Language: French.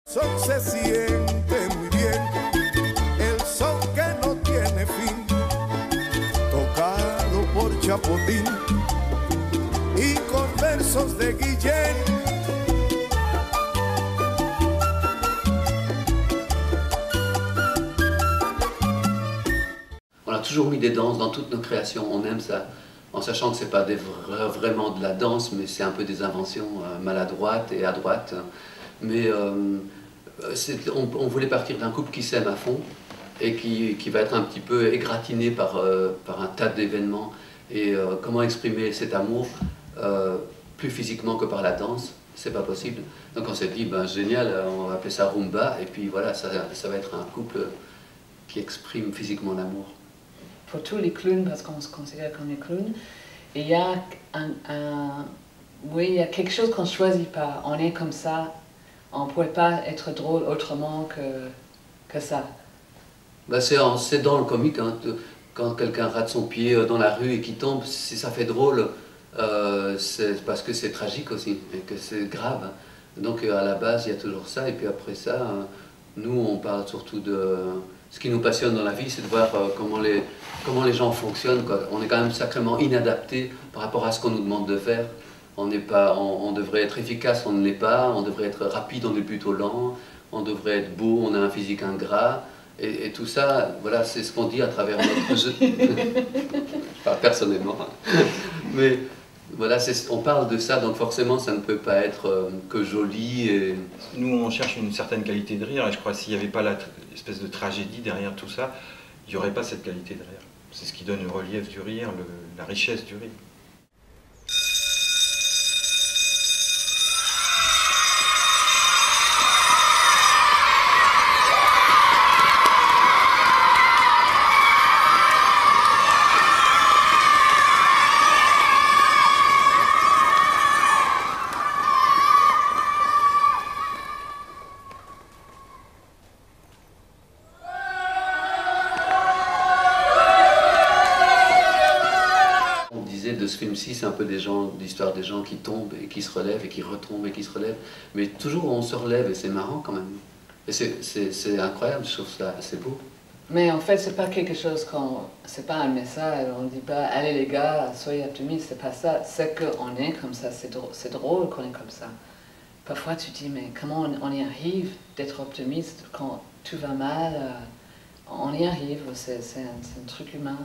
Sol se siente muy bien, el sol que no tiene fin, tocado por Chapotín y con versos de Guillén. On a toujours mis des danses dans toutes nos créations, on aime ça, en sachant que ce n'est pas vraiment de la danse, mais c'est un peu des inventions maladroites et à droite. Mais on voulait partir d'un couple qui s'aime à fond et qui va être un petit peu égratigné par un tas d'événements. Et comment exprimer cet amour plus physiquement que par la danse, c'est pas possible. Donc on s'est dit, ben, génial, on va appeler ça Rumba, et puis voilà, ça va être un couple qui exprime physiquement l'amour. Pour tous les clowns, parce qu'on se considère comme des clowns, il y a oui, il y a quelque chose qu'on ne choisit pas. On est comme ça, on ne pourrait pas être drôle autrement que ça. Ben c'est dans le comique, hein, quand quelqu'un rate son pied dans la rue et qu'il tombe, si ça fait drôle, c'est parce que c'est tragique aussi, et que c'est grave. Donc à la base, il y a toujours ça, et puis après ça, nous on parle surtout de... Ce qui nous passionne dans la vie, c'est de voir comment les gens fonctionnent, quoi. On est quand même sacrément inadapté par rapport à ce qu'on nous demande de faire. On devrait être efficace, on ne l'est pas. On devrait être rapide, on est plutôt lent. On devrait être beau, on a un physique ingrat. Et tout ça, voilà, c'est ce qu'on dit à travers notre jeu. Pas personnellement, mais voilà, on parle de ça, donc forcément ça ne peut pas être que joli. Et... Nous on cherche une certaine qualité de rire, et je crois que s'il n'y avait pas l'espèce de tragédie derrière tout ça, il n'y aurait pas cette qualité de rire. C'est ce qui donne le relief du rire, la richesse du rire. De ce film-ci, c'est un peu l'histoire des gens qui tombent et qui se relèvent et qui retombent et qui se relèvent. Mais toujours on se relève et c'est marrant quand même. Et c'est incroyable, je trouve ça assez beau. Mais en fait, c'est pas quelque chose c'est pas un message, on dit pas allez les gars, soyez optimistes, c'est pas ça. C'est qu'on est comme ça, c'est drôle qu'on est comme ça. Parfois tu te dis, mais comment on y arrive d'être optimiste quand tout va mal? On y arrive, c'est un truc humain.